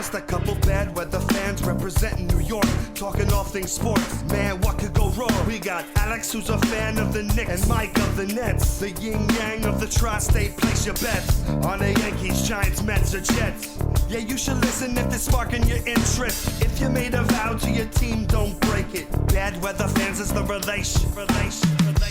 just a couple bad weather fans representing New York, talking all things sports. Man, what could go wrong? We got Alex, who's a fan of the Knicks, and Mike of the Nets. The yin-yang of the tri-state, place your bets on the Yankees, Giants, Mets, or Jets. Yeah, you should listen if it's sparking your interest. If you made a vow to your team, don't break it. Bad weather fans is the relation.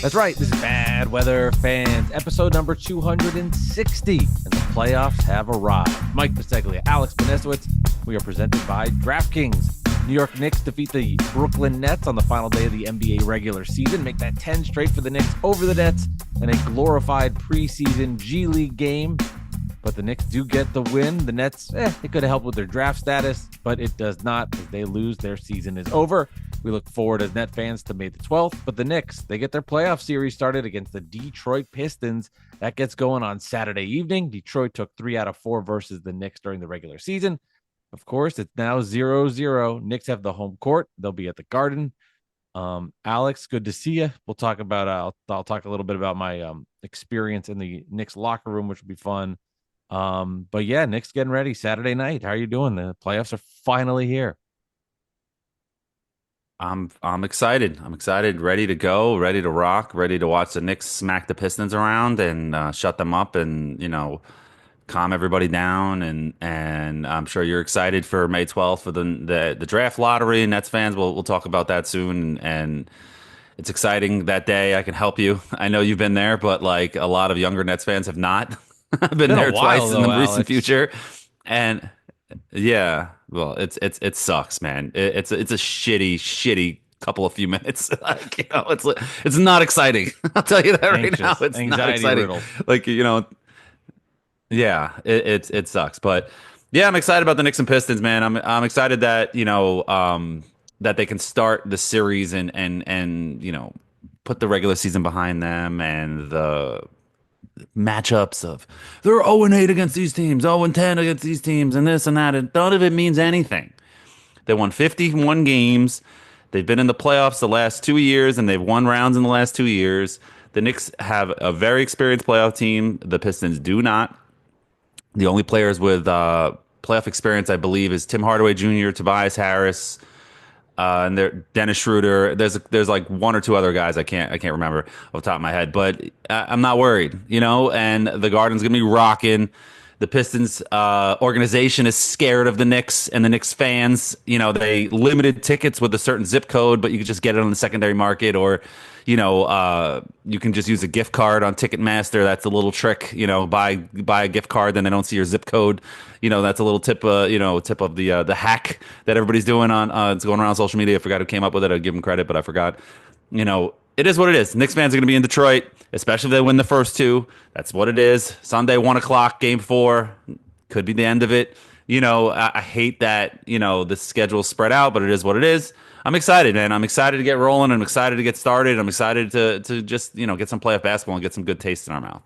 That's right. This is Bad Weather Fans, episode number 260, and the playoffs have arrived. Mike Biseglia, Alex Benesowitz. We are presented by DraftKings. New York Knicks defeat the Brooklyn Nets on the final day of the NBA regular season, make that 10 straight for the Knicks over the Nets in a glorified preseason G League game. But the Knicks do get the win. The Nets, it could have helped with their draft status, but it does not. As they lose, their season is over. We look forward as Net fans to May the 12th. But the Knicks, they get their playoff series started against the Detroit Pistons. That gets going on Saturday evening. Detroit took 3 out of 4 versus the Knicks during the regular season. Of course, it's now 0-0. Knicks have the home court. They'll be at the Garden. Alex, good to see you. We'll talk about, I'll talk a little bit about my experience in the Knicks locker room, which will be fun. But yeah, Knicks getting ready Saturday night. How are you doing? The playoffs are finally here. I'm excited. I'm excited, ready to go, ready to rock, ready to watch the Knicks smack the Pistons around and shut them up and, calm everybody down. And I'm sure you're excited for May 12th for the draft lottery. Nets fans, we'll talk about that soon. And it's exciting that day. I can help you. I know you've been there, but like a lot of younger Nets fans have not. I've been there twice in the recent future, and yeah, well, it sucks, man. It's a shitty couple of few minutes. Like, it's not exciting. I'll tell you that right now. It's not exciting. Riddle. Like, yeah, it sucks. But yeah, I'm excited about the Knicks and Pistons, man. I'm excited that that they can start the series and put the regular season behind them and the matchups of they're 0-8 against these teams, 0-10 against these teams, and this and that, and none of it means anything. They won 51 games. They've been in the playoffs the last 2 years, and they've won rounds in the last 2 years. The Knicks have a very experienced playoff team. The Pistons do not. The only players with playoff experience, I believe, is Tim Hardaway Jr., Tobias Harris, and there Dennis Schroeder. There's like one or two other guys I can't remember off the top of my head, but I'm not worried, and the Garden's gonna be rocking. The Pistons organization is scared of the Knicks and the Knicks fans. They limited tickets with a certain zip code, but you can just get it on the secondary market, or you can just use a gift card on Ticketmaster. That's a little trick. Buy a gift card, then they don't see your zip code. That's a little tip of the hack that everybody's doing on it's going around on social media. I forgot who came up with it. I'd give them credit, but I forgot. It is what it is. Knicks fans are going to be in Detroit, especially if they win the first two. That's what it is. Sunday, 1:00, game 4. Could be the end of it. I hate that, the schedule's spread out, but it is what it is. I'm excited, man. I'm excited to get rolling. I'm excited to get started. I'm excited to just, get some playoff basketball and get some good taste in our mouth.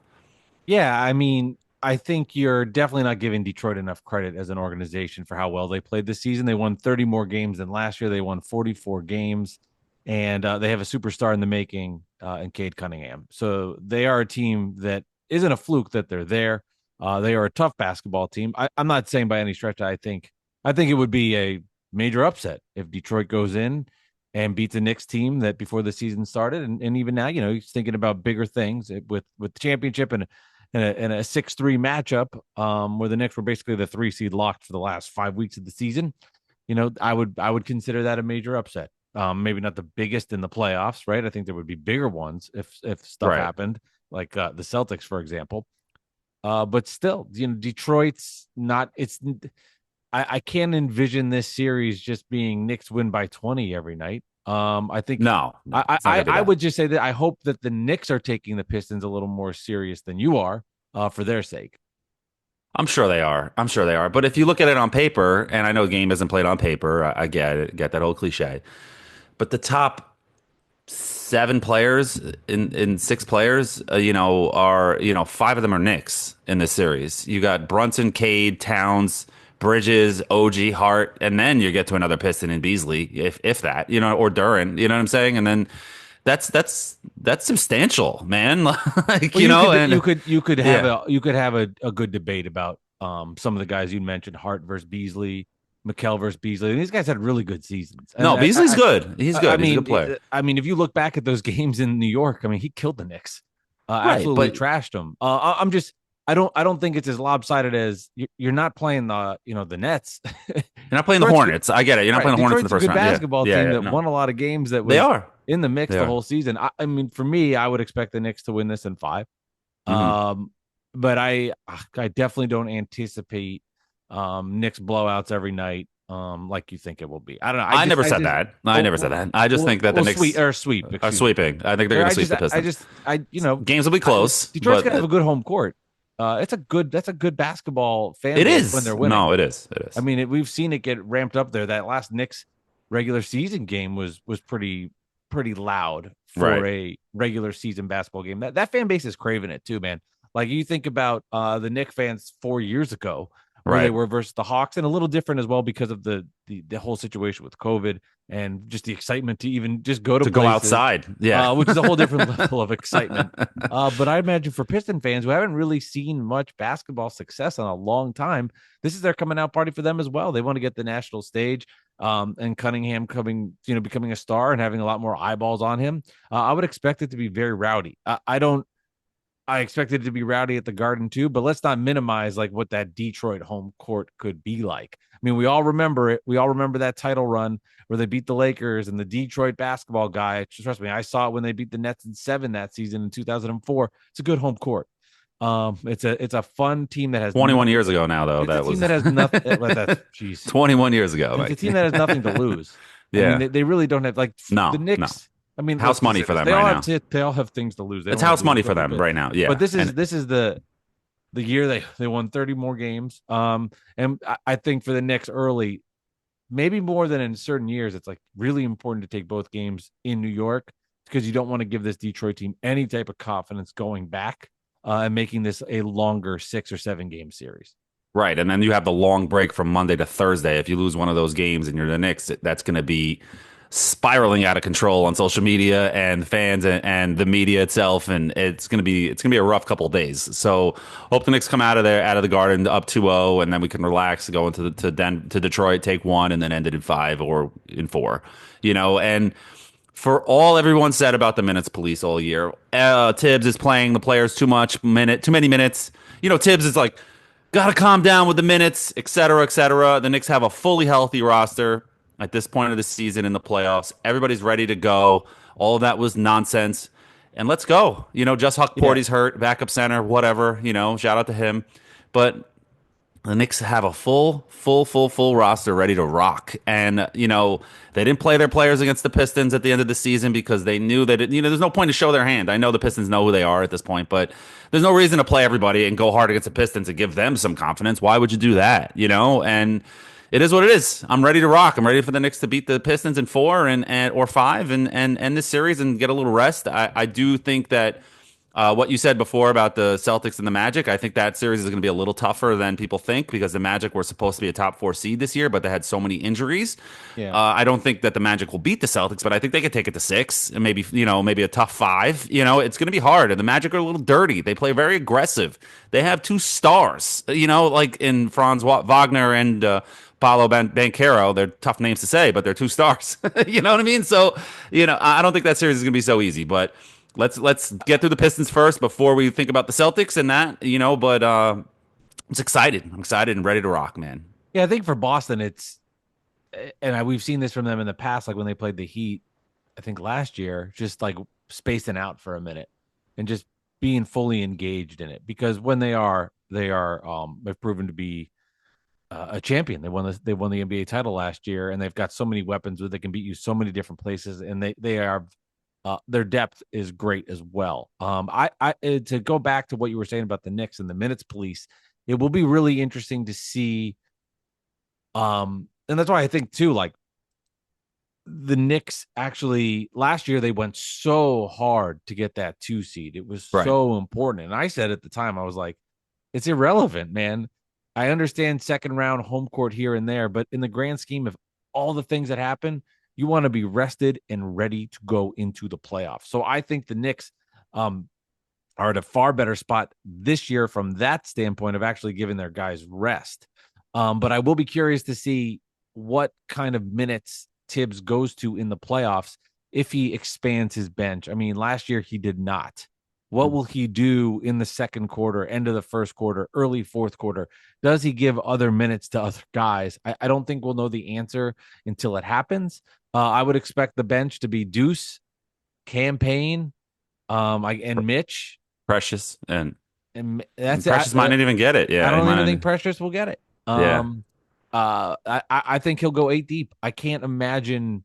Yeah, I mean, I think you're definitely not giving Detroit enough credit as an organization for how well they played this season. They won 30 more games than last year. They won 44 games, and they have a superstar in the making in Cade Cunningham. So they are a team that isn't a fluke that they're there. They are a tough basketball team. I'm not saying by any stretch I think it would be a major upset if Detroit goes in and beats a Knicks team that before the season started. And even now, he's thinking about bigger things with the championship and a 6-3 matchup where the Knicks were basically the 3 seed locked for the last 5 weeks of the season. I would consider that a major upset. Maybe not the biggest in the playoffs, right? I think there would be bigger ones if stuff happened, like the Celtics, for example. But still, Detroit's not. I can't envision this series just being Knicks win by 20 every night. I think I would just say that I hope that the Knicks are taking the Pistons a little more serious than you are for their sake. I'm sure they are. But if you look at it on paper, and I know the game isn't played on paper, I get it, get that old cliche. But the top 7 players in 6 players, are 5 of them are Knicks in this series. You got Brunson, Cade, Towns, Bridges, OG, Hart, and then you get to another Piston in Beasley, if that, or Duran, you know what I'm saying? And then that's substantial, man. Like, you could have a good debate about some of the guys you mentioned, Hart versus Beasley, Mikal versus Beasley. And these guys had really good seasons. And No, Beasley's good. He's I good. He's a mean, good player. I mean, if you look back at those games in New York, I mean, he killed the Knicks. Right, Absolutely but trashed them. I'm just, I don't think it's as lopsided as you're not playing the Nets. you're not playing the Detroit's good, Hornets. I get it. You're not right? playing the Hornets in the Detroit's a first good round. Yeah, basketball yeah, team yeah. that No, won a lot of games that they was are. in the mix They the are. whole season. I mean, for me, I would expect the Knicks to win this in 5. Mhm. But I definitely don't anticipate Knicks blowouts every night. Like you think it will be. I don't know. I never I said just that. I never said that. I just think that the Knicks sweep. are Excuse me. sweeping. I think they're going to sweep the Pistons. Games will be close, Detroit's but gonna have a good home court. That's a good basketball fan it base when is. they're winning. No, it is. It is. I mean, we've seen it get ramped up there. That last Knicks regular season game was pretty loud for Right. a regular season basketball game. That fan base is craving it too, man. Like you think about the Knicks fans 4 years ago, where they Right. were versus the Hawks, and a little different as well because of the whole situation with COVID and just the excitement to even just go to To go places, outside. Yeah. which is a whole different level of excitement. But I imagine for Piston fans who haven't really seen much basketball success in a long time, this is their coming out party for them as well. They want to get the national stage. And Cunningham becoming a star and having a lot more eyeballs on him. I would expect it to be very rowdy. I expected it to be rowdy at the Garden too, but let's not minimize like what that Detroit home court could be like. I mean, we all remember it. We all remember that title run where they beat the Lakers and the Detroit basketball guy. Trust me, I saw it when they beat the Nets in 7 that season in 2004. It's a good home court. It's a fun team that has 21 years ago now, though. it's That a team was that has nothing. Jeez, 21 years ago. it's a Like, team that has nothing to lose. I yeah. mean, they really don't have like No, the Knicks. I mean, House let's money say for this. them They all right have they all have things to lose. They it's don't have house to money lose for them every bit. right now. Yeah. But this And is the year they won 30 more games. And I think for the Knicks early, maybe more than in certain years, it's like really important to take both games in New York because you don't want to give this Detroit team any type of confidence going back and making this a longer 6 or 7 game series. right. And then you have the long break from Monday to Thursday. If you lose one of those games and you're the Knicks, that's going to be spiraling out of control on social media and fans and the media itself, and it's gonna be a rough couple of days. So hope the Knicks come out of the Garden up 2-0, and then we can relax, go into to Detroit, take 1, and then end it in 5 or in 4. And for all everyone said about the minutes police all year, Tibbs is playing the players too many minutes. Tibbs is like, gotta calm down with the minutes, et cetera, et cetera. The Knicks have a fully healthy roster at this point of the season in the playoffs. Everybody's ready to go. All of that was nonsense. And let's go. Just Huck Porty's hurt, backup center, whatever. Shout out to him. But the Knicks have a full roster ready to rock. And, they didn't play their players against the Pistons at the end of the season because they knew that, there's no point to show their hand. I know the Pistons know who they are at this point, but there's no reason to play everybody and go hard against the Pistons and give them some confidence. Why would you do that? And it is what it is. I'm ready to rock. I'm ready for the Knicks to beat the Pistons in 4 or 5 and end this series and get a little rest. I do think that what you said before about the Celtics and the Magic, I think that series is going to be a little tougher than people think because the Magic were supposed to be a top 4 seed this year, but they had so many injuries. Yeah. I don't think that the Magic will beat the Celtics, but I think they could take it to 6 and maybe a tough 5. It's going to be hard. And the Magic are a little dirty. They play very aggressive. They have 2 stars, like in Franz Wagner and Paolo Banchero. They're tough names to say, but they're 2 stars. You know what I mean? So, I don't think that series is going to be so easy, but let's get through the Pistons first before we think about the Celtics and that, but I'm excited. I'm excited and ready to rock, man. Yeah, I think for Boston, we've seen this from them in the past, like when they played the Heat, I think last year, just like spacing out for a minute and just being fully engaged in it. Because when they've proven to be a champion. They won the NBA title last year, and they've got so many weapons that they can beat you so many different places, and they are their depth is great as well. To go back to what you were saying about the Knicks and the minutes police, it will be really interesting to see. And that's why I think too, like the Knicks actually last year they went so hard to get that 2 seed. It was Right. so important, and I said at the time, I was like, it's irrelevant, man. I understand second round home court here and there, but in the grand scheme of all the things that happen, you want to be rested and ready to go into the playoffs. So I think the Knicks are at a far better spot this year from that standpoint of actually giving their guys rest. But I will be curious to see what kind of minutes Tibbs goes to in the playoffs if he expands his bench. I mean, last year he did not. What will he do in the second quarter, end of the first quarter, early fourth quarter? Does he give other minutes to other guys? I don't think we'll know the answer until it happens. I would expect the bench to be Deuce, Campaign, and Mitch. Precious And that's Precious it. might not even get it. Yeah, I don't he might even not- think Precious will get it. Yeah. I think he'll go 8 deep. I can't imagine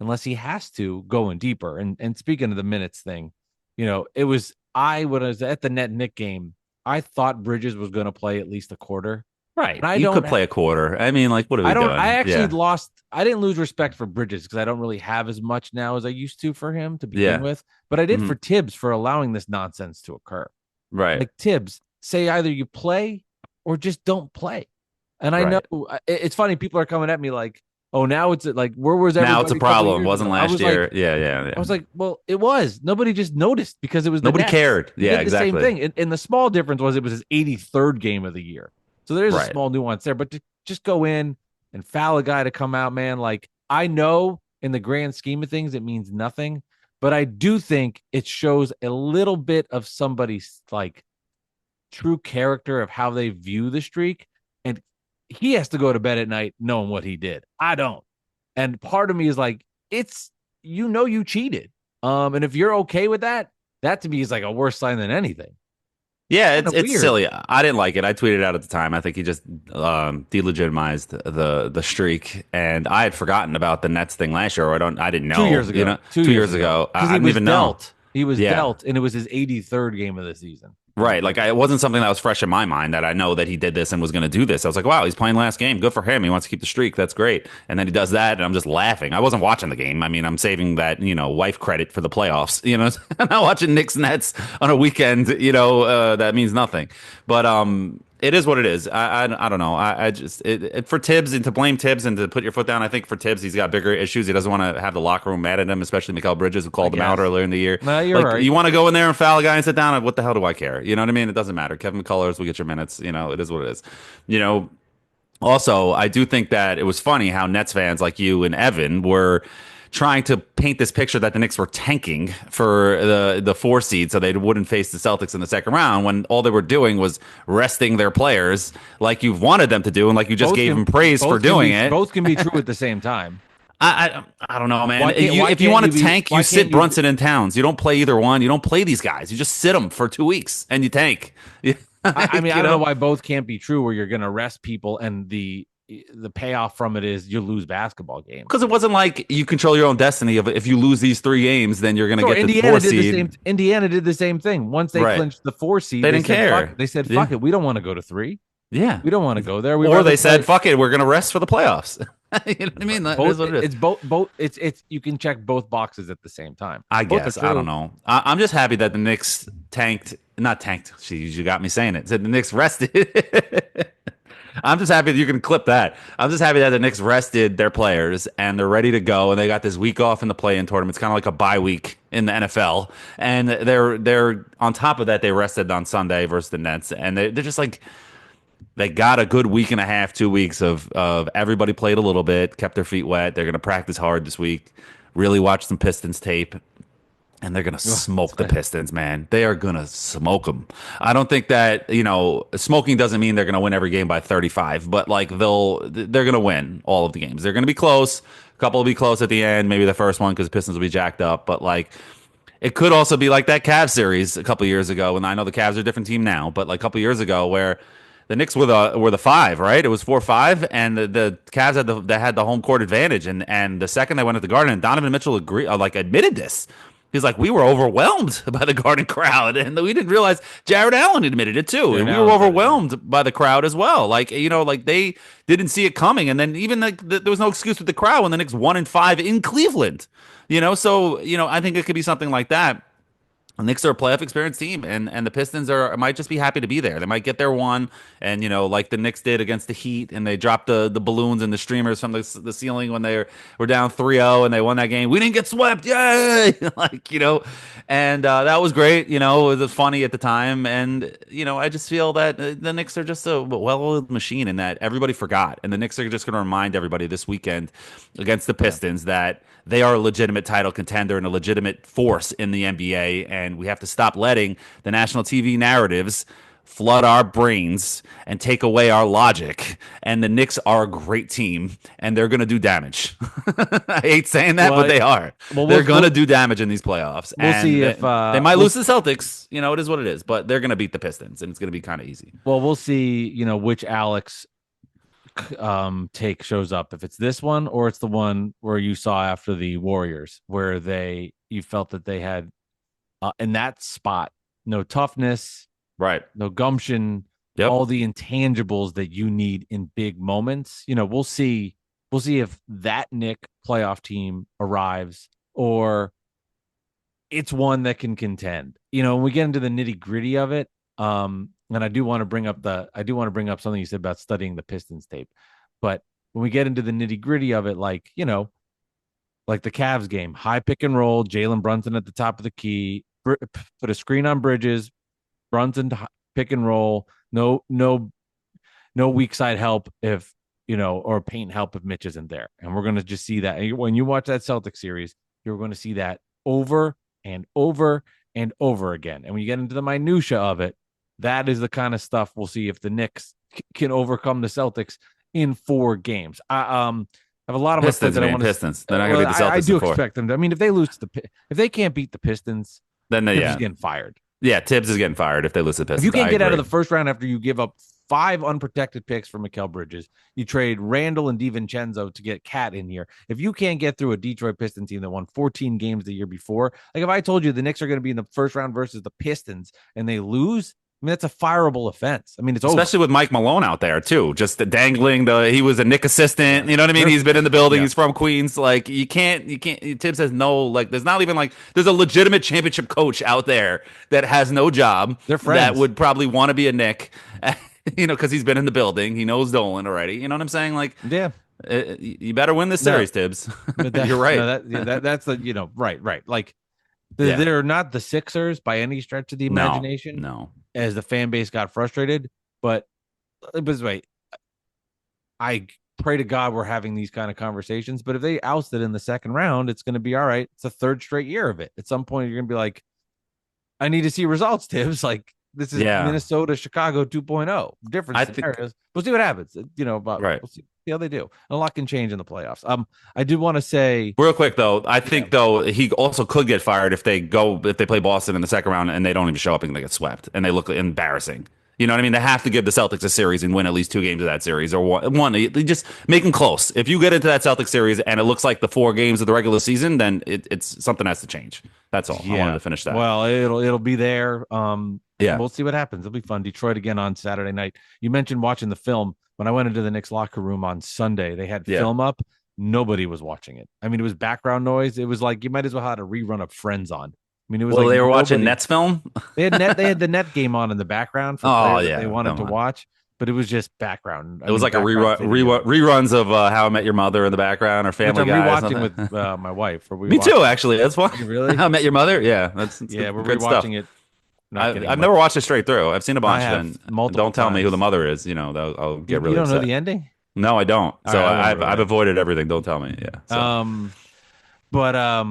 unless he has to going deeper. And speaking of the minutes thing, it was when I was at the Nick game, I thought Bridges was going to play at least a quarter. Right. And I You don't could play a quarter. I mean, like, what are we I don't doing? I actually Yeah. I didn't lose respect for Bridges because I don't really have as much now as I used to for him to begin Yeah. with. But I did Mhm. for Tibbs for allowing this nonsense to occur. Right. Like Tibbs, say either you play or just don't play. And I Right. know it's funny. People are coming at me like, "Oh, now it's like where was everybody?" Now it's a couple problem. years Wasn't ago? I last was year. like, Yeah. I was like, well, it was. Nobody just noticed because it was the Nobody Nets. cared. They Yeah, did the same exactly. thing. And the small difference was it was his 83rd game of the year. So there's a Right. small nuance there. But to just go in and foul a guy to come out, man. Like I know in the grand scheme of things, it means nothing. But I do think it shows a little bit of somebody's like true character of how they view the streak. And he has to go to bed at night knowing what he did. I don't. And part of me is like, you cheated. And if you're okay with that, that to me is like a worse sign than anything. Yeah, Kinda it's weird. silly. I didn't like it. I tweeted out at the time. I think he just delegitimized the streak, and I had forgotten about the Nets thing last year. Or I didn't know. 2 years ago. You know, 2 2 years ago. I Because he didn't was even know. dealt. He was Yeah. dealt, and it was his 83rd game of the season. Right. Like it wasn't something that was fresh in my mind that I know that he did this and was going to do this. I was like, wow, he's playing last game. Good for him. He wants to keep the streak. That's great. And then he does that, and I'm just laughing. I wasn't watching the game. I mean, I'm saving that wife credit for the playoffs. I'm not watching Knicks Nets on a weekend. That means nothing. But it is what it is. I don't know. I just for Tibbs and to blame Tibbs and to put your foot down. I think for Tibbs, he's got bigger issues. He doesn't want to have the locker room mad at him, especially Mikal Bridges, who called him out earlier in the year. No, you're right. You want to go in there and foul a guy and sit down. What the hell do I care? You know what I mean? It doesn't matter. Kevin McCullers will get your minutes. It is what it is. Also, I do think that it was funny how Nets fans like you and Evan were trying to paint this picture that the Knicks were tanking for the 4 seed so they wouldn't face the Celtics in the second round when all they were doing was resting their players like you've wanted them to do and like you just gave them praise for doing it. Both can be true at the same time. I don't know, man. Why If you can't want you to be- tank, why you can't sit you- Brunson and Towns. You don't play either one. You don't play these guys. You just sit them for 2 weeks and you tank. I mean, I don't know why both can't be true where you're going to rest people and the payoff from it is you lose basketball games. Because it wasn't like you control your own destiny. Of if you lose these 3 games, then you're going to Sure, get the Indiana 4 did seed. the same. Indiana did the same thing. Once they Right. clinched the 4 seed, They didn't said, care. Fuck, they said, Yeah. "Fuck it, we don't want to go to 3. Yeah. We don't want to go there." Or they said, "Fuck it, we're going to rest for the playoffs." You know what I mean? That both, is what it is. It's both. It's you can check both boxes at the same time. I Both are guess. I true. don't know. I'm just happy that the Knicks tanked. Not tanked. Jeez, you got me saying it. Said the Knicks rested. I'm just happy that you can clip that. I'm just happy that the Knicks rested their players and they're ready to go. And they got this week off in the play-in tournament. It's kind of like a bye week in the NFL. And they're on top of that. They rested on Sunday versus the Nets, and they're just like. They got a good week and a half, 2 weeks of everybody played a little bit, kept their feet wet. They're going to practice hard this week, really watch some Pistons tape, and they're going to smoke the Pistons, man. They are going to smoke them. I don't think that, smoking doesn't mean they're going to win every game by 35, but like they're going to win all of the games. They're going to be close. A couple will be close at the end, maybe the first one because Pistons will be jacked up, but like it could also be like that Cavs series a couple years ago, and I know the Cavs are a different team now, but like a couple years ago where the Knicks were the 5, right? It was 4-5, and the Cavs had the home court advantage. And the second they went at the Garden, and Donovan Mitchell admitted this. He's like, we were overwhelmed by the Garden crowd, and we didn't realize Jared Allen admitted it too, and we were overwhelmed by the crowd as well. Like like they didn't see it coming, and then even there was no excuse with the crowd when the Knicks 1-5 in Cleveland. So I think it could be something like that. The Knicks are a playoff experience team, and the Pistons might just be happy to be there. They might get their one, and like the Knicks did against the Heat, and they dropped the balloons and the streamers from the ceiling when they were down 3-0 and they won that game. We didn't get swept, yay! And that was great. It was funny at the time, and I just feel that the Knicks are just a well-oiled machine, in that everybody forgot, and the Knicks are just going to remind everybody this weekend against the Pistons that they are a legitimate title contender and a legitimate force in the NBA, and we have to stop letting the national TV narratives flood our brains and take away our logic. And the Knicks are a great team, and they're going to do damage. I hate saying that, but they are. They're going to do damage in these playoffs. We'll see if they might lose to the Celtics. It is what it is, but they're going to beat the Pistons, and it's going to be kind of easy. Well, we'll see. Which Alex take shows up, if it's this one or it's the one where you saw after the Warriors, where you felt that they had in that spot no toughness, right, no gumption, all the intangibles that you need in big moments. We'll see if that Nick playoff team arrives, or it's one that can contend. When we get into the nitty-gritty of it, and I do want to bring up something you said about studying the Pistons tape. But when we get into the nitty-gritty of it, like the Cavs game, high pick and roll, Jalen Brunson at the top of the key, put a screen on Bridges, Brunson pick and roll, no weak side help or paint help if Mitch isn't there. And we're going to just see that. And when you watch that Celtics series, you're going to see that over and over and over again. And when you get into the minutia of it, that is the kind of stuff we'll see if the Knicks can overcome the Celtics in 4 games. I have a lot of Pistons. They're not going to beat the Celtics. I do expect them to. I mean, if they can't beat the Pistons, then Tibbs is getting fired. Yeah, Tibbs is getting fired if they lose to the Pistons. If you can't get out of the first round after you give up 5 unprotected picks for Mikal Bridges, you trade Randall and DiVincenzo to get Cat in here. If you can't get through a Detroit Pistons team that won 14 games the year before, like if I told you the Knicks are going to be in the first round versus the Pistons and they lose, I mean, that's a fireable offense. I mean, it's especially with Mike Malone out there too, just dangling he was a Nick assistant. You know what I mean? He's been in the building. He's from Queens. Like you can't. Tibbs has no there's not even there's a legitimate championship coach out there that has no job. They're friends. That would probably want to be a Nick, because he's been in the building. He knows Dolan already. You know what I'm saying? You better win this series, Tibbs. You're right. That's the right. Like they're not the Sixers by any stretch of the imagination. No. As the fan base got frustrated, but wait, I pray to God we're having these kind of conversations. But if they ousted in the second round, it's going to be all right. It's a 3rd straight year of it. At some point, you're going to be like, I need to see results, Tibbs. Like this is Minnesota, Chicago 2.0. Different scenarios. We'll see what happens. We'll see how they do. And a lot can change in the playoffs. I do want to say real quick though, I think though he also could get fired if they play Boston in the second round and they don't even show up and they get swept and they look embarrassing. You know what I mean? They have to give the Celtics a series and win at least 2 games of that series, or one. Just make them close. If you get into that Celtics series and it looks like the 4 games of the regular season, then it's something has to change. That's all. I wanted to finish that. Well, it'll be there. We'll see what happens. It'll be fun. Detroit again on Saturday night. You mentioned watching the film. When I went into the Knicks locker room on Sunday, they had film up. Nobody was watching it. I mean, it was background noise. It was like you might as well have a rerun of Friends on. I mean, it was they were watching Nets film. They had the net game on in the background for players that they wanted to watch, but it was just background. It was like a reruns of How I Met Your Mother in the background or Family Guy. I'm rewatching with my wife. Me too, actually. That's fun. Really? How I Met Your Mother? Yeah, that's we're rewatching it. I've never watched it straight through. I've seen a bunch. Don't tell times. me who the mother is. I'll get really. You don't upset. know the ending? No, I don't. So right, I've avoided everything. Don't tell me. Yeah. So. But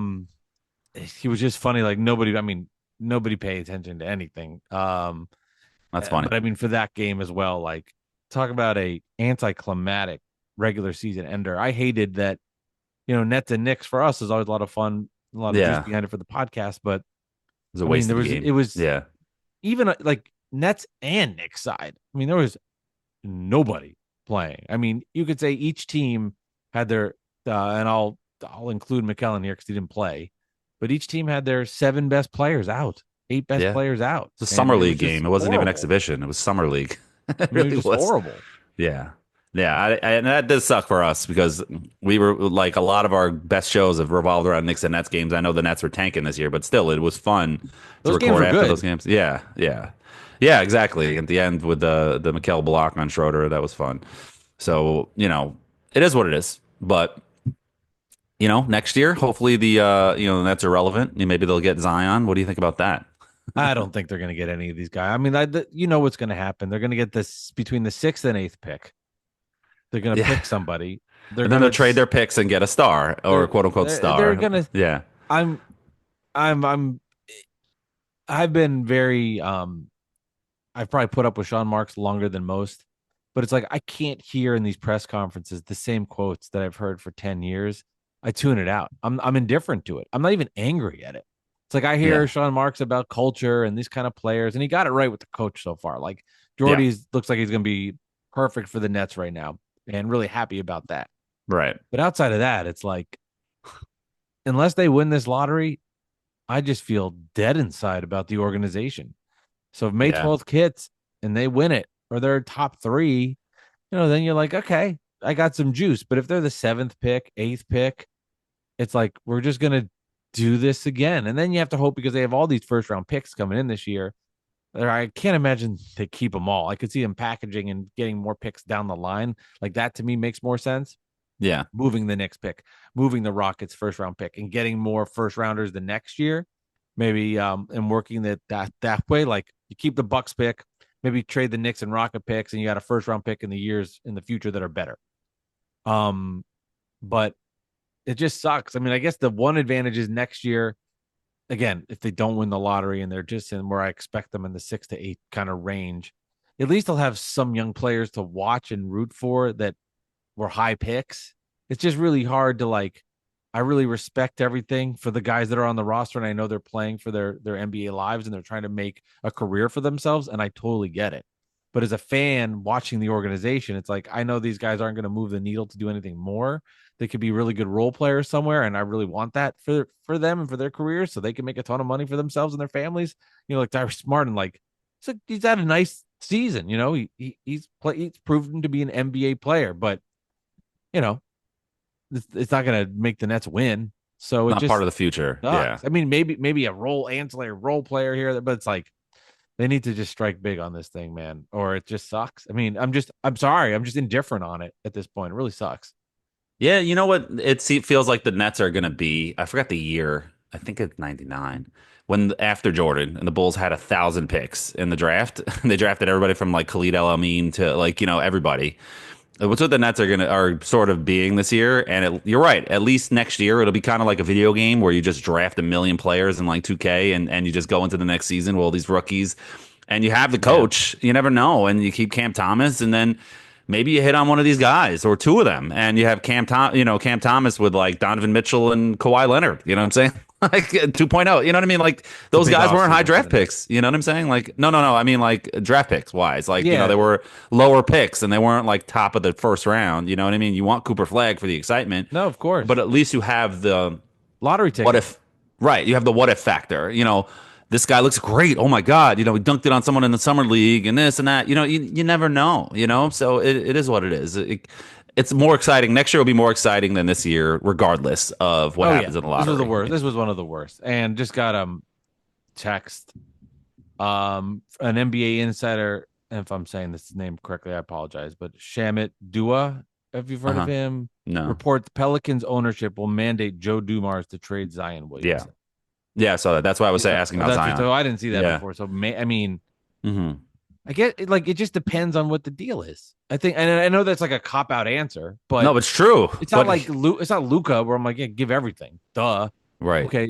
he was just funny. Like nobody paid attention to anything. That's funny. But I mean, for that game as well, like talk about a anticlimactic regular season ender. I hated that. Nets and Knicks for us is always a lot of fun. A lot of juice behind it for the podcast, but it was a waste of the game. It was even like Nets and Knicks side. I mean, there was nobody playing. I mean, you could say each team had their and I'll include McKellen here because he didn't play, but each team had their 7 best players out, 8 best players out. It's a summer league game. It wasn't even exhibition. It was summer league. It really was horrible. Yeah. Yeah, and that does suck for us because we were like a lot of our best shows have revolved around Knicks and Nets games. I know the Nets were tanking this year, but still, it was fun to Those games record were after those good. games. Yeah, yeah, yeah, exactly. At the end with the Mikel block on Schroeder, that was fun. So it is what it is. But next year, hopefully the Nets are relevant. Maybe they'll get Zion. What do you think about that? I don't think they're going to get any of these guys. I mean, you know what's going to happen. They're going to get this between the sixth and eighth pick. They're going to Yeah, pick somebody. They're and then going they'll to trade their picks and get a star or a quote unquote they're star. going to. Yeah, I'm I'm I've been very I've probably put up with Sean Marks longer than most, but it's like I can't hear in these press conferences the same quotes that I've heard for 10 years. I tune it out. I'm indifferent to it. I'm not even angry at it. It's like I hear yeah, Sean Marks about culture and these kind of players, and he got it right with the coach so far. Like yeah. Jordy's looks like he's going to be perfect for the Nets right now, and really happy about that. Right. But outside of that, it's like unless they win this lottery, I just feel dead inside about the organization. So if May Yeah. 12th hits and they win it or they're top three, then you're like, okay, I got some juice. But if they're the seventh pick, eighth pick, it's like we're just gonna do this again. And then you have to hope because they have all these first round picks coming in this year. I can't imagine they keep them all. I could see them packaging and getting more picks down the line. Like that to me makes more sense. Yeah. Moving the Knicks pick, moving the Rockets first round pick, and getting more first rounders the next year, maybe and working that way. Like you keep the Bucks pick, maybe trade the Knicks and Rocket picks, and you got a first round pick in the years in the future that are better. But it just sucks. I mean, I guess the one advantage is next year. Again, if they don't win the lottery and they're just in where I expect them in the 6 to 8 kind of range, at least they'll have some young players to watch and root for that were high picks. It's just really hard to like. I really respect everything for the guys that are on the roster, and I know they're playing for their NBA lives and they're trying to make a career for themselves, and I totally get it. But as a fan watching the organization, it's like I know these guys aren't going to move the needle to do anything more. They could be really good role players somewhere, and I really want that for them and for their careers, so they can make a ton of money for themselves and their families. Like Tyrese Martin, like he's had a nice season. He's proven to be an NBA player, but you know, it's not going to make the Nets win. So it Not part just of the future. Yeah. sucks. I mean, maybe a ancillary role player here, but it's like they need to just strike big on this thing, man, or it just sucks. I mean, I'm sorry, I'm just indifferent on it at this point. It really sucks. Yeah, you know what? It feels like the Nets are going to be. I forgot the year. I think it's 99 when after Jordan and the Bulls had 1,000 picks in the draft. They drafted everybody from like Khalid El Amin to like everybody. What's what the Nets are sort of being this year, and you're right. At least next year, it'll be kind of like a video game where you just draft a million players in like 2K, and you just go into the next season with all these rookies, and you have the Yeah. coach. You never know, and you keep Cam Thomas, and then maybe you hit on one of these guys or two of them, and you have Cam Thomas with like Donovan Mitchell and Kawhi Leonard. You know what I'm saying? Like 2.0. You know what I mean? Like It's a those big guys weren't high offseason for draft the Knicks. picks. You know what I'm saying? Like no. I mean like draft picks wise. Like Yeah, they were lower picks and they weren't like top of the first round. You know what I mean? You want Cooper Flag for the excitement, no, of course. but at least you have the Lottery what ticket. if. Right? You have the what if factor. This guy looks great. Oh my God. He dunked it on someone in the summer league and this and that. You never know, so it is what it is. It's more exciting. Next year will be more exciting than this year, regardless of what Oh happens yeah, in the this was the lottery. worst. This was one of the worst, and just got text an NBA insider. And if I'm saying this name correctly, I apologize. But Shamit Dua, if you've heard of Uh-huh. him, No. reports Pelicans ownership will mandate Joe Dumars to trade Zion Yeah. Williamson. Yeah, I saw that. That's why I was asking about Zion. So I didn't see that Yeah. before. So I mean, Hmm. I get it, like it just depends on what the deal is. I think, and I know that's like a cop out answer, but No, it's true. it's not But like it's not Luca where I'm like, yeah, give everything. Duh. right. Okay.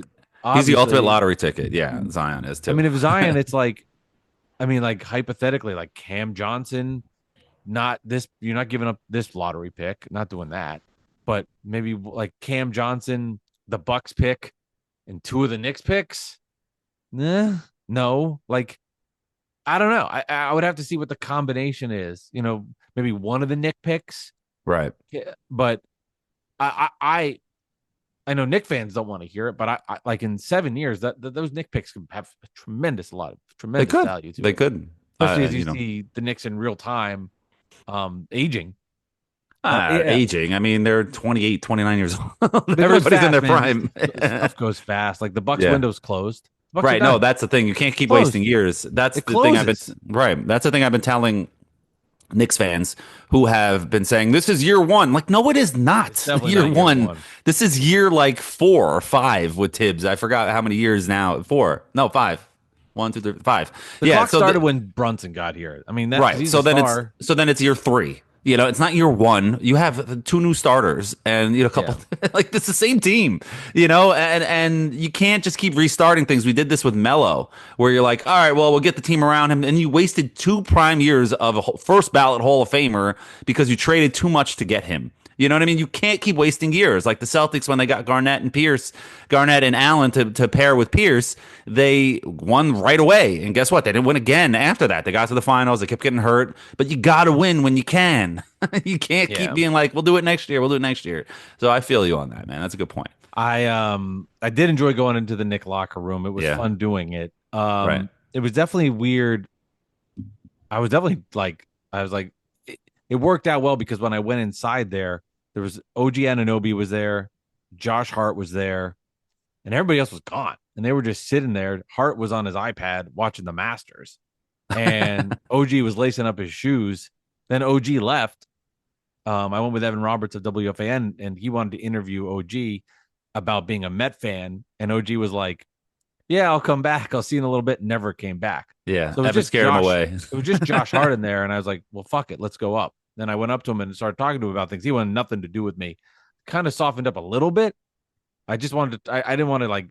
He's the ultimate Obviously, lottery ticket. Yeah, Zion is I too. mean, if Zion, it's like, I mean, like hypothetically, like Cam Johnson, not this, you're not giving up this lottery pick, not doing that, but maybe like Cam Johnson, the Bucks pick, and two of the Knicks picks. Nah, no, like I don't know. I would have to see what the combination is. Maybe one of the Nick picks. Right. Yeah, but I know Nick fans don't want to hear it, but I like in 7 years that those Nick picks can have a They tremendous could. value to They it, could. especially as you see the Knicks in real time, aging. Yeah, Aging. I mean, they're 28, 29 years old. but it goes Everybody's in fast, their man. prime. Stuff goes fast. Like the Bucks Yeah. window's closed. The Bucks are Right. No, done. that's the thing. You can't keep wasting Closed. years. That's It the thing I've been closes. right. That's the thing I've been telling Knicks fans who have been saying this is year one. Like, no, it is It's not definitely year not year one. one. This is year like 4 or 5 with Tibbs. I forgot how many years now. 4. No, 5. 1, 2, 3, 5. The Yeah. clock So started when Brunson got here. I mean, that because right. he's a star. So then it's year 3. You know, it's not year 1. You have 2 new starters and a couple Yeah. like it's the same team. And you can't just keep restarting things. We did this with Melo, where you're like, all right, well, we'll get the team around him, and you wasted 2 prime years of a first ballot Hall of Famer because you traded too much to get him. You know what I mean? You can't keep wasting years. Like the Celtics, when they got Garnett and Allen to pair with Pierce, they won right away. And guess what? They didn't win again after that. They got to the finals. They kept getting hurt. But you got to win when you can. You can't keep Yeah. being like, we'll do it next year. We'll do it next year. So I feel you on that, man. That's a good point. I did enjoy going into the Nick locker room. It was Yeah. fun doing it. Right. It was definitely weird. I was definitely like, I was like, it worked out well because when I went inside there was OG Anunoby was there, Josh Hart was there, and everybody else was gone. And they were just sitting there. Hart was on his iPad watching the Masters, and OG was lacing up his shoes. Then OG left. I went with Evan Roberts of WFAN, and he wanted to interview OG about being a Met fan. And OG was like, yeah, I'll come back. I'll see you in a little bit. Never came back. Yeah. So it was Evan just scared him Josh, away. it was just Josh Hart in there. And I was like, well, fuck it. Let's go up. Then I went up to him and started talking to him about things. He wanted nothing to do with me. Kind of softened up a little bit. I just wanted to, I didn't want to like,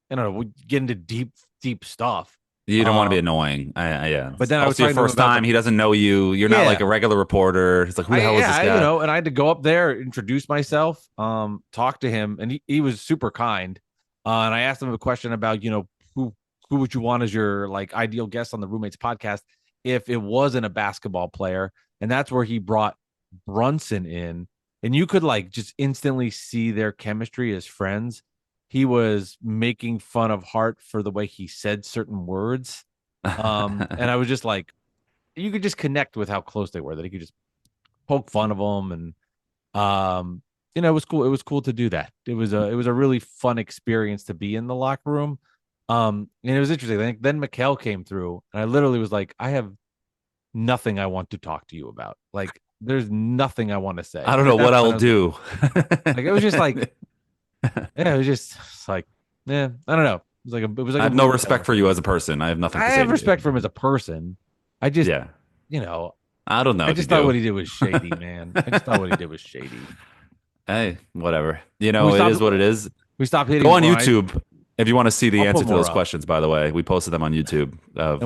I don't know, get into deep stuff. You don't want to be annoying. Yeah. But then I was also your talking to him first about time. He doesn't know you. You're not Yeah. like a regular reporter. He's like, who the hell is this guy? And I had to go up there, introduce myself, talk to him, and he was super kind. And I asked him a question about, who would you want as your like ideal guest on the Roommates podcast if it wasn't a basketball player? And that's where he brought Brunson in, and you could like just instantly see their chemistry as friends. He was making fun of Hart for the way he said certain words. And I was just like, you could just connect with how close they were, that he could just poke fun of them. And, it was cool. It was cool to do that. It was a really fun experience to be in the locker room. And it was interesting. I think then Mikal came through, and I literally was like, I have nothing I want to talk to you about. Like, there's nothing I want to say. I don't know what I'll do. Like, it was just like, yeah, it was just like, yeah, I don't know. It was like I have no respect for you as a person. I have nothing to I say. have to respect you. for him as a person. I just, Yeah. I don't know. I if just you thought do. what he did was shady, man. I just thought what he did was shady. Hey, whatever. We It stopped- is what it is. We stopped hitting. Go on when YouTube if you want to see the I'll answer put to those more up. questions. By the way, we posted them on YouTube. Of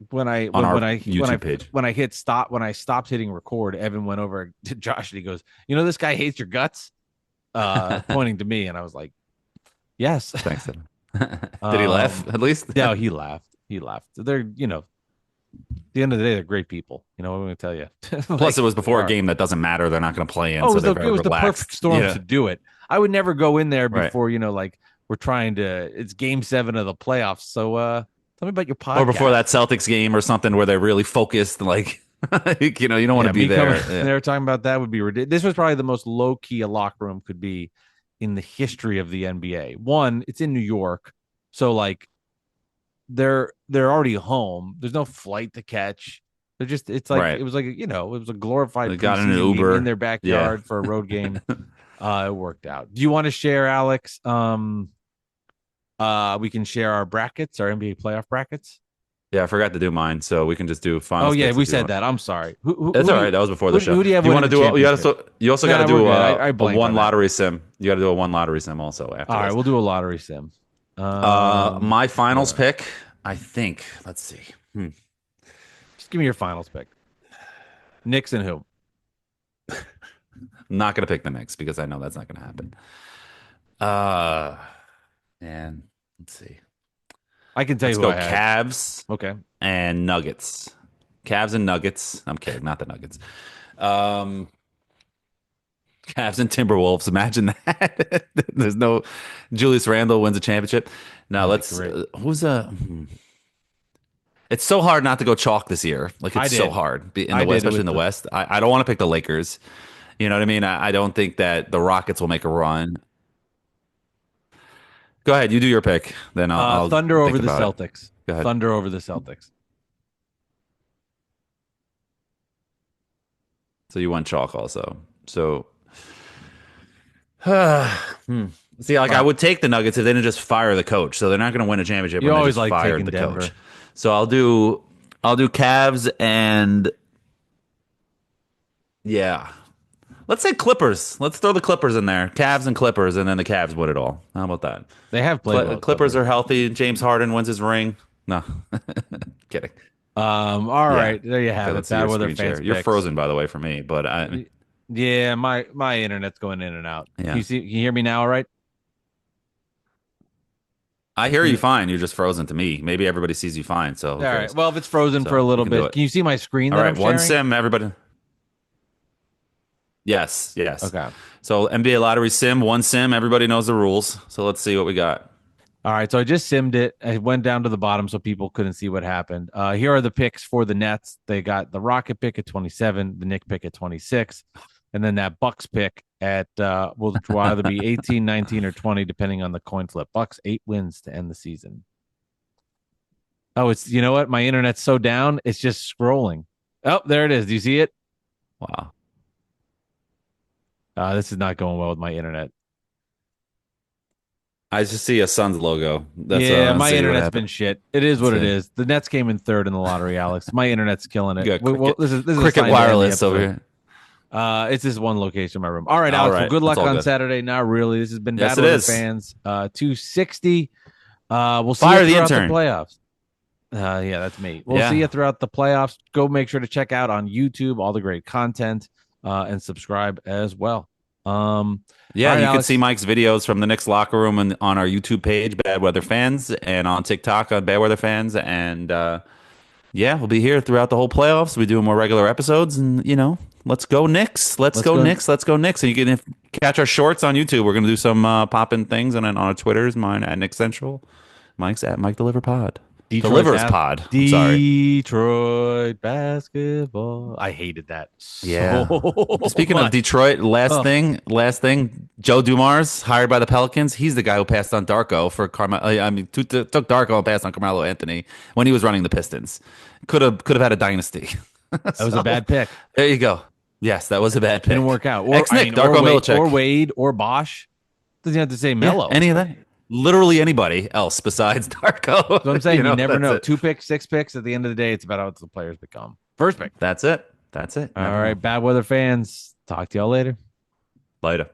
When I on our when I YouTube page. when I hit stop when I stopped hitting record, Evan went over to Josh and he goes, "This guy hates your guts," pointing to me, and I was like, "Yes." Thanks. Did he laugh at least? No, he laughed. He laughed. They're at the end of the day, they're great people. What am I going to tell you? Plus, it was before they a are. game that doesn't matter. They're not going to play in. Oh, So it they're was, very it was the relaxed. perfect storm Yeah. to do it. I would never go in there Right. before, like we're trying to. It's game 7 of the playoffs. So tell me about your podcast. Or before that Celtics game or something where they're really focused. Like, you don't want to be me there. coming- Yeah. They were talking about that would be ridiculous. This was probably the most low key a locker room could be in the history of the NBA. One, it's in New York, so like they're already home. There's no flight to catch. They're just it was like it was a glorified They got in an preseason game Uber. in their backyard for a road game. It worked out. Do you want to share, Alex? We can share our brackets, our NBA playoff brackets. Yeah, I forgot to do mine, so we can just do final. Oh yeah, we said that. I'm sorry. That's all right. That was before the show. Who do you have? You want to do? You championship? also Nah, got to we're do good. I a blanked one on that. lottery sim. You got to do a one lottery sim also after. All right, this. we'll do a lottery sim. My finals pick, I think. Let's see. Just give me your finals pick. Knicks and who? I'm not gonna pick the Knicks because I know that's not gonna happen. And let's see. I can tell Let's you go who I had. Cavs Okay. and Nuggets. Cavs and Nuggets. I'm kidding, not the Nuggets. Cavs and Timberwolves. Imagine that. There's no Julius Randle wins a championship. Now That'd be let's. great. Who's It's so hard not to go chalk this year. Like I it's so did. hard in I the West, did especially with in the the West. I don't want to pick the Lakers. You know what I mean? I don't think that the Rockets will make a run. Go ahead, you do your pick, then I'll Thunder over think the about it. Celtics. Go ahead. Thunder over the Celtics. So you went chalk also. So, see, like I Wow. would take the Nuggets if they didn't just fire the coach. So they're not going to win a championship You when they always just like fired taking the Denver. coach. So I'll do Cavs and yeah. Let's say Clippers. Let's throw the Clippers in there. Cavs and Clippers, and then the Cavs win it all. How about that? They have played well. Clippers are healthy. James Harden wins his ring. No, kidding. All Yeah. right, there you have Okay, it. let's see Bad your weather screen fans share. You're picks. frozen, by the way, for me. But Yeah, my internet's going in and out. Yeah. Can you hear me now? All right. I hear you fine. You're just frozen to me. Maybe everybody sees you fine. So All right. Well, if it's frozen So for a little we can do bit, it. can you see my screen? All that right, I'm one sharing? sim, everybody. Yes. Okay. So NBA lottery sim, one sim. Everybody knows the rules. So let's see what we got. All right, so I just simmed it. I went down to the bottom so people couldn't see what happened. Here are the picks for the Nets. They got the Rocket pick at 27, the Knick pick at 26, and then that Bucks pick at will either be 18, 19, or 20, depending on the coin flip. Bucks 8 wins to end the season. Oh, it's you know what? My internet's so down, it's just scrolling. Oh, there it is. Do you see it? Wow. This is not going well with my internet. I just see a Suns logo. That's Yeah, let's my see what internet's happened. been shit. It is what it see. is. The Nets came in third in the lottery, Alex. My internet's killing You it. got Cricket, This is a Cricket sign to end the Wireless over episode. here. It's this one location in my room. All right, All Alex. Well, right, good luck that's all on good. Saturday. Not really. This has been Yes, Bad it Weather is. Fans. 260. We'll see Fire you the throughout intern. the playoffs. Yeah, that's me. We'll Yeah. see you throughout the playoffs. Go make sure to check out on YouTube all the great content and subscribe as well. Yeah, all right, you can Alex. see Mike's videos from the Knicks locker room and on our YouTube page, Bad Weather Fans, and on TikTok on Bad Weather Fans. And yeah, we'll be here throughout the whole playoffs. We do more regular episodes, and let's go Knicks. Let's go Knicks. Let's go Knicks. And you can catch our shorts on YouTube. We're gonna do some popping things, and then on our Twitters, mine at Nick Central, Mike's at Mike Deliver Pod. Delivers Pod. I'm sorry. Detroit basketball. I hated that. Yeah. So Speaking of much. Detroit, last thing, Joe Dumars, hired by the Pelicans. He's the guy who passed on Darko for Carmelo. I mean, took Darko and passed on Carmelo Anthony when he was running the Pistons. Could have had a dynasty. That was a bad pick. There you go. Yes, that was a bad pick. Didn't work out. Ex-Nick, Darko Milicic. Or Wade or Bosch. Doesn't have to say Melo. Any of that. Literally anybody else besides Darko. So I'm saying you never know. It. 2 picks, 6 picks. At the end of the day, it's about how the players become. First pick. That's it. All right, Bad Weather Fans. Talk to y'all later. Later.